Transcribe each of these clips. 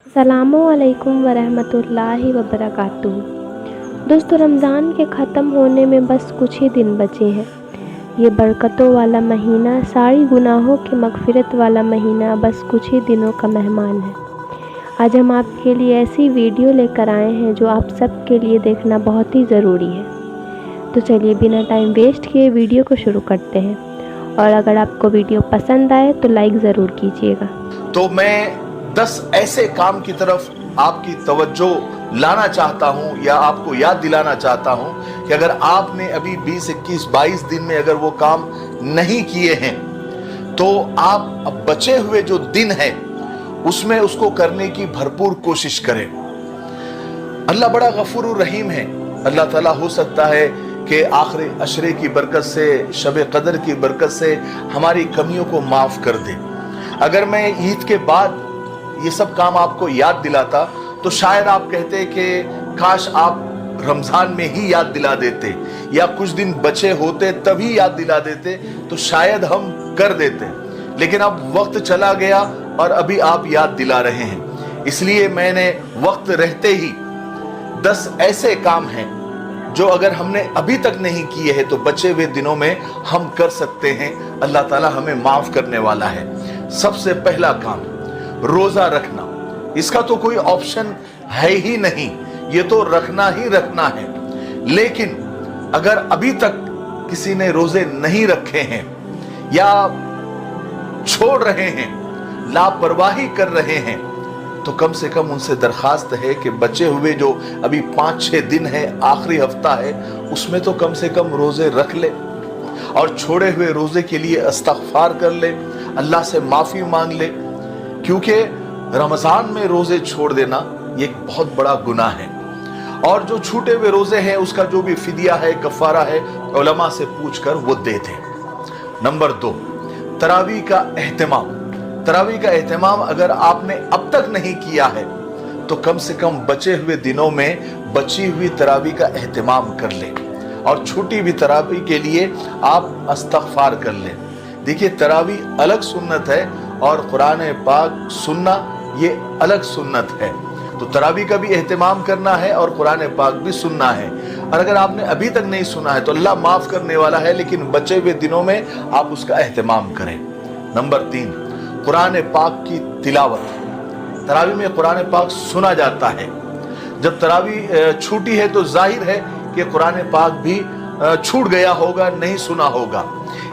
अस्सलामुअलैकुम वरहमतुल्लाहि वबरकातुहू। दोस्तों, रमज़ान के ख़त्म होने में बस कुछ ही दिन बचे हैं। ये बरकतों वाला महीना, सारी गुनाहों की मग़फ़िरत वाला महीना बस कुछ ही दिनों का मेहमान है। आज हम आपके लिए ऐसी वीडियो लेकर आए हैं जो आप सब के लिए देखना बहुत ही ज़रूरी है। तो चलिए बिना टाइम वेस्ट किए वीडियो को शुरू करते हैं, और अगर आपको वीडियो पसंद आए तो लाइक ज़रूर कीजिएगा। तो मैं 10 ऐसे काम की तरफ आपकी तवज्जो लाना चाहता हूं या आपको याद दिलाना चाहता हूं कि अगर आपने अभी 20, 21, 22 दिन में अगर वो काम नहीं किए हैं तो आप अब बचे हुए जो दिन है उसमें उसको करने की भरपूर कोशिश करें। अल्लाह बड़ा गफूर रहीम है। अल्लाह ताला हो सकता है कि आखिरी अशरे की बरकत से, शब कदर की बरकत से हमारी कमियों को माफ कर दे। अगर मैं ईद के बाद ये सब काम आपको याद दिलाता तो शायद आप कहते कि काश आप रमजान में ही याद दिला देते या कुछ दिन बचे होते तभी याद दिला देते, तो शायद हम कर देते। लेकिन अब वक्त चला गया और अभी आप याद दिला रहे हैं, इसलिए मैंने वक्त रहते ही 10 ऐसे काम हैं जो अगर हमने अभी तक नहीं किए हैं तो बचे हुए दिनों में हम कर सकते हैं। अल्लाह ताला हमें माफ करने वाला है। सबसे पहला काम, रोजा रखना। इसका तो कोई ऑप्शन है ही नहीं, ये तो रखना ही रखना है। लेकिन अगर अभी तक किसी ने रोजे नहीं रखे हैं या छोड़ रहे हैं, लापरवाही कर रहे हैं, तो कम से कम उनसे दरखास्त है कि बचे हुए जो अभी 5-6 दिन है, आखिरी हफ्ता है, उसमें तो कम से कम रोजे रख ले और छोड़े हुए रोजे के लिए इस्तग़फ़ार कर ले, अल्लाह से माफी मांग ले। क्योंकि रमजान में रोजे छोड़ देना ये एक बहुत बड़ा गुनाह है, और जो छूटे हुए रोजे हैं उसका जो भी फिदिया है, कफारा है, उलमा से पूछकर वो दे दे। नंबर 2, तरावी का एहतमाम। तरावी का एहतमाम अगर आपने अब तक नहीं किया है तो कम से कम बचे हुए दिनों में बची हुई तरावी का एहतमाम कर ले, और छूटी हुई तरावी के लिए आप इस्तग़फ़ार कर ले। देखिए, तरावी अलग सुन्नत है और कुरान पाक सुनना ये अलग सुन्नत है। तो तरावी का भी एहतमाम करना है और कुरान पाक भी सुनना है। और अगर आपने अभी तक नहीं सुना है तो अल्लाह माफ करने वाला है, लेकिन बचे हुए दिनों में आप उसका एहतमाम करें। नंबर 3, कुरान पाक की तिलावत। तरावी में कुरान पाक सुना जाता है। जब तरावी छूटी है तो जाहिर है कि कुरान पाक भी छूट गया होगा, नहीं सुना होगा।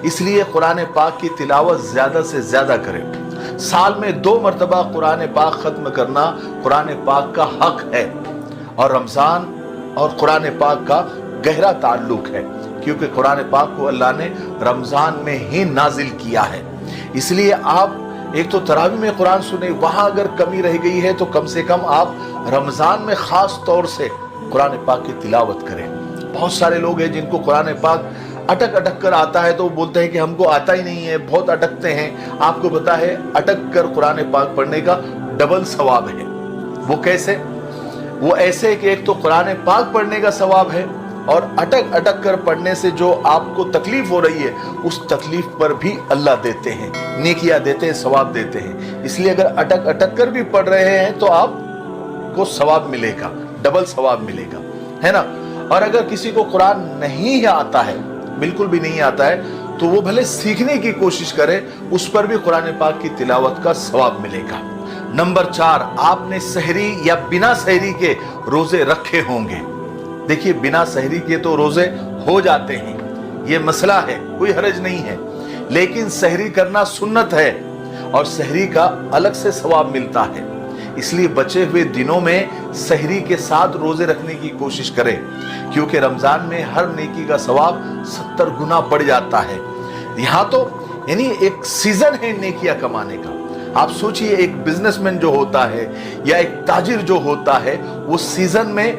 इसलिए कुरान पाक की तिलावत ज्यादा से ज्यादा करें। साल में 2 मरतबा कुरान पाक खत्म करना कुरान पाक का हक है, और रमजान और कुरान पाक का गहरा ताल्लुक है, क्योंकि कुरान पाक को अल्लाह ने रमजान में ही नाजिल किया है। इसलिए आप एक तो तरावी में कुरान सुने, वहां अगर कमी रह गई है तो कम से कम आप रमजान में खास तौर से कुरान पाक की तिलावत करें। बहुत सारे लोग हैं जिनको कुरान पाक अटक अटक कर आता है, तो वो बोलते हैं कि हमको आता ही नहीं है, बहुत अटकते हैं। आपको पता है अटक कर कुरान पाक पढ़ने का डबल सवाब है। वो कैसे? वो ऐसे कि एक तो कुरान पाक पढ़ने का सवाब है, और अटक अटक कर पढ़ने से जो आपको तकलीफ हो रही है उस तकलीफ पर भी अल्लाह देते हैं, नेकियां देते हैं, सवाब देते हैं। इसलिए अगर अटक अटक कर भी पढ़ रहे हैं तो आपको सवाब मिलेगा, डबल सवाब मिलेगा, है ना। और अगर किसी को कुरान नहीं आता है, बिल्कुल भी नहीं आता है, तो वो भले सीखने की कोशिश करे, उस पर भी कुरान पाक की तिलावत का सवाब मिलेगा। नंबर 4, आपने सहरी या बिना सहरी के रोजे रखे होंगे। देखिए, बिना सहरी के तो रोजे हो जाते हैं, ये मसला है, कोई हर्ज नहीं है। लेकिन सहरी करना सुन्नत है और सहरी का अलग से सवाब मिलता है। इसलिए बचे हुए दिनों में सहरी के साथ रोजे रखने की कोशिश करें, क्योंकि रमजान में हर नेकी का सवाब 70 गुना बढ़ जाता है। यहाँ तो यानी एक सीजन है नेकियां कमाने का। आप सोचिए, एक बिजनेसमैन जो होता है या एक ताजिर जो होता है, वो सीजन में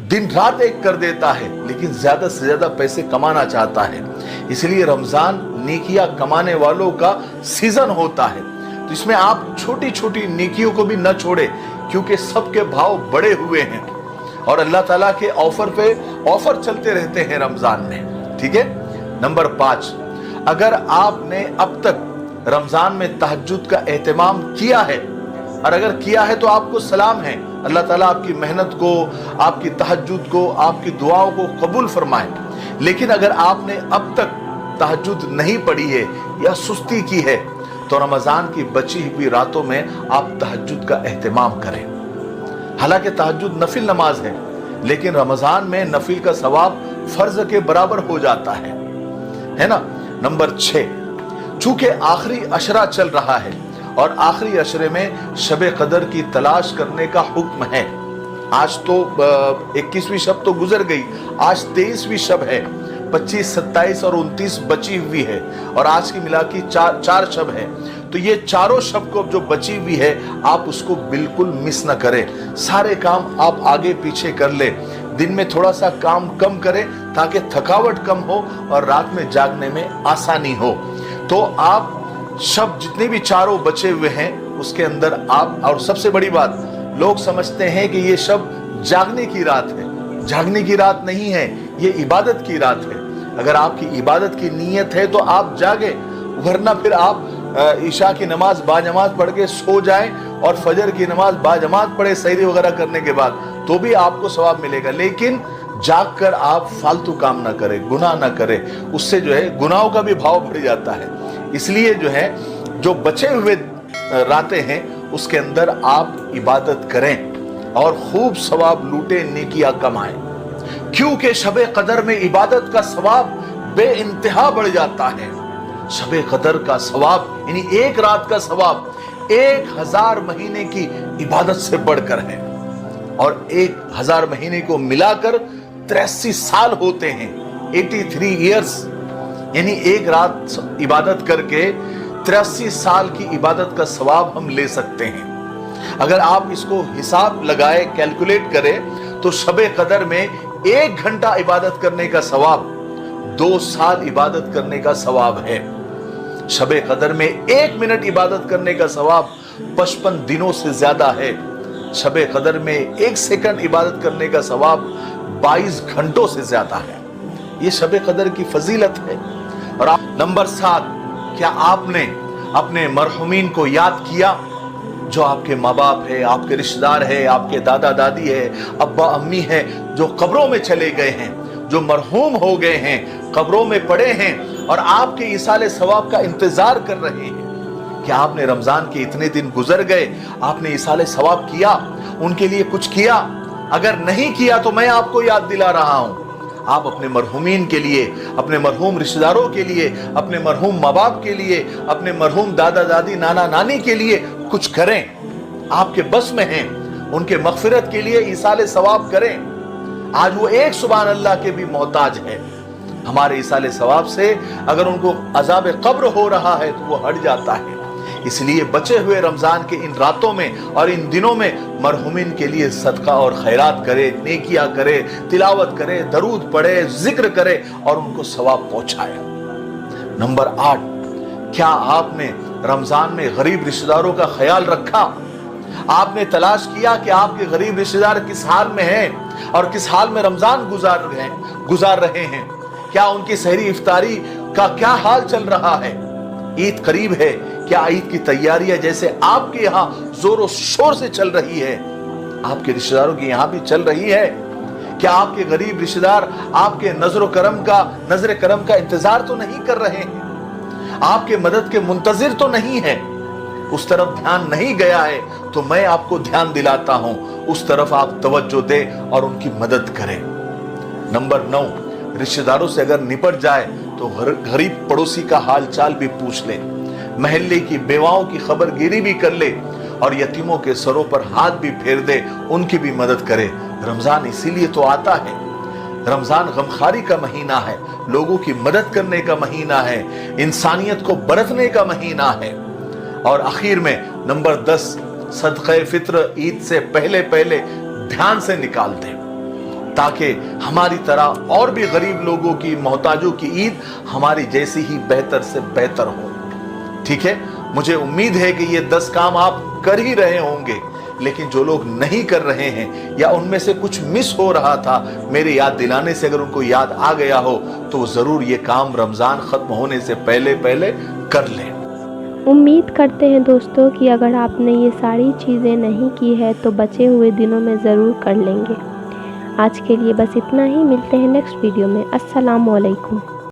दिन रात एक कर देता है, लेकिन ज्यादा से ज्यादा पैसे कमाना चाहता है। इसलिए रमजान नेकियां कमाने वालों का सीजन होता है। तो इसमें आप छोटी छोटी नेकियों को भी न छोड़े, क्योंकि सबके भाव बढ़े हुए हैं और अल्लाह ताला के ऑफर पे ऑफर चलते रहते हैं रमजान में। ठीक है। नंबर 5, अगर आपने अब तक रमजान में तहज्जुद का एहतमाम किया है اور اگر کیا ہے تو آپ کو سلام ہے. اللہ تعالیٰ آپ کی محنت کو, آپ کی تہجد کو, آپ کی دعاؤں کو قبول فرمائے. لیکن اگر آپ نے اب تک تہجد نہیں پڑھی ہے یا سستی کی ہے تو رمضان کی بچی ہوئی راتوں میں آپ تہجد کا اہتمام کریں. حالانکہ تہجد نفل نماز ہے, لیکن رمضان میں نفل کا ثواب فرض کے برابر ہو جاتا ہے نا. نمبر 6, چونکہ آخری عشرہ چل رہا ہے اور آخری عشرے میں شب قدر کی تلاش کرنے کا حکم ہے. آج تو 21ویں شب تو گزر گئی, آج 23ویں شب ہے, 25, 27 اور 29 بچی ہوئی ہے, اور آج کی ملا کی 4 شب ہے. تو یہ چاروں شب کو جو بچی ہوئی ہے آپ اس کو بالکل مس نہ کریں. سارے کام آپ آگے پیچھے کر لیں. دن میں تھوڑا سا کام کم کریں تاکہ تھکاوٹ کم ہو اور رات میں جاگنے میں آسانی ہو. تو آپ شب جتنے بھی چاروں بچے ہوئے ہیں اس کے اندر آپ, اور سب سے بڑی بات, لوگ سمجھتے ہیں کہ یہ شب جاگنے کی رات ہے. جاگنے کی رات نہیں ہے, یہ عبادت کی رات ہے. اگر آپ کی عبادت کی نیت ہے تو آپ جاگیں, ورنہ پھر آپ عشاء کی نماز باجماعت پڑھ کے سو جائیں اور فجر کی نماز باجماعت پڑھے سحری وغیرہ کرنے کے بعد, تو بھی آپ کو ثواب ملے گا. لیکن جاگ کر آپ فالتو کام نہ کریں, گناہ نہ کریں, اس سے جو ہے گناہوں کا بھی بھاؤ بڑھ جاتا ہے. اس لیے جو ہے جو بچے ہوئے راتیں ہیں اس کے اندر آپ عبادت کریں اور خوب ثواب لوٹیں, نیکیاں کمائیں. کیونکہ شب قدر میں عبادت کا ثواب بے انتہا بڑھ جاتا ہے. شب قدر کا ثواب یعنی ایک رات کا ثواب 1000 مہینے کی عبادت سے بڑھ کر ہے, اور 1000 مہینے کو ملا کر 83 سال ہوتے ہیں, 83 ایئرز. یعنی ایک رات عبادت کر کے 83 سال کی عبادت کا ثواب ہم لے سکتے ہیں. اگر آپ اس کو حساب لگائے, کیلکولیٹ کریں, تو شب قدر میں 1 گھنٹہ عبادت کرنے کا ثواب 2 سال عبادت کرنے کا ثواب ہے. شب قدر میں 1 منٹ عبادت کرنے کا ثواب 55 دنوں سے زیادہ ہے. شب قدر میں 1 سیکنڈ عبادت کرنے کا ثواب 22 گھنٹوں سے زیادہ ہے. یہ شب قدر کی فضیلت ہے. اور نمبر 7, کیا آپ نے اپنے مرحومین کو یاد کیا؟ جو آپ کے ماں باپ ہے, آپ کے رشتہ دار ہے, آپ کے دادا دادی ہے, ابا امی ہے, جو قبروں میں چلے گئے ہیں, جو مرحوم ہو گئے ہیں, قبروں میں پڑے ہیں اور آپ کے ایصال ثواب کا انتظار کر رہے ہیں. کیا آپ نے رمضان کے اتنے دن گزر گئے, آپ نے ایصال ثواب کیا, ان کے لیے کچھ کیا؟ اگر نہیں کیا تو میں آپ کو یاد دلا رہا ہوں. آپ اپنے مرحومین کے لیے, اپنے مرحوم رشتہ داروں کے لیے, اپنے مرحوم ماں باپ کے لیے, اپنے مرحوم دادا دادی نانا نانی کے لیے کچھ کریں. آپ کے بس میں ہیں, ان کے مغفرت کے لیے ایصال ثواب کریں. آج وہ ایک سبحان اللہ کے بھی محتاج ہے. ہمارے ایصال ثواب سے اگر ان کو عذاب قبر ہو رہا ہے تو وہ ہٹ جاتا ہے. اس لیے بچے ہوئے رمضان کے ان راتوں میں اور ان دنوں میں مرحومین کے لیے صدقہ اور خیرات کرے, نیکیاں کرے, تلاوت کرے, درود پڑھے, ذکر کرے اور ان کو ثواب پہنچائے. نمبر 8, کیا آپ نے رمضان میں غریب رشتہ داروں کا خیال رکھا؟ آپ نے تلاش کیا کہ آپ کے غریب رشتہ دار کس حال میں ہیں اور کس حال میں رمضان گزار رہے ہیں؟ کیا ان کی سحری افطاری کا کیا حال چل رہا ہے؟ عید قریب ہے, کیا عید کی تیاریاں جیسے آپ کے یہاں زور و شور سے چل رہی ہے آپ کے رشتہ داروں کی یہاں بھی چل رہی ہے؟ کیا آپ کے غریب رشتہ دار آپ کے نظر کرم کا انتظار تو نہیں کر رہے ہیں؟ آپ کے مدد کے منتظر تو نہیں ہے؟ اس طرف دھیان نہیں گیا ہے تو میں آپ کو دھیان دلاتا ہوں, اس طرف آپ توجہ دیں اور ان کی مدد کریں. نمبر 9, رشتہ داروں سے اگر نپٹ جائے تو غریب پڑوسی کا حال چال بھی پوچھ لے, محلے کی بیواؤں کی خبر گیری بھی کر لے اور یتیموں کے سروں پر ہاتھ بھی پھیر دے, ان کی بھی مدد کرے. رمضان اسی لیے تو آتا ہے. رمضان غمخواری کا مہینہ ہے, لوگوں کی مدد کرنے کا مہینہ ہے, انسانیت کو برتنے کا مہینہ ہے. اور آخر میں نمبر 10, صدقہ فطر عید سے پہلے دھیان سے نکال دیں تاکہ ہماری طرح اور بھی غریب لوگوں کی, محتاجوں کی عید ہماری جیسی ہی بہتر سے بہتر ہو. ٹھیک ہے, مجھے امید ہے کہ یہ 10 کام آپ کر ہی رہے ہوں گے, لیکن جو لوگ نہیں کر رہے ہیں یا ان میں سے کچھ مس ہو رہا تھا, میرے یاد دلانے سے اگر ان کو یاد آ گیا ہو تو وہ ضرور یہ کام رمضان ختم ہونے سے پہلے کر لیں. امید کرتے ہیں دوستوں کہ اگر آپ نے یہ ساری چیزیں نہیں کی ہے تو بچے ہوئے دنوں میں ضرور کر لیں گے۔ آج کے لیے بس اتنا ہی، ملتے ہیں نیکسٹ ویڈیو میں۔ السلام علیکم۔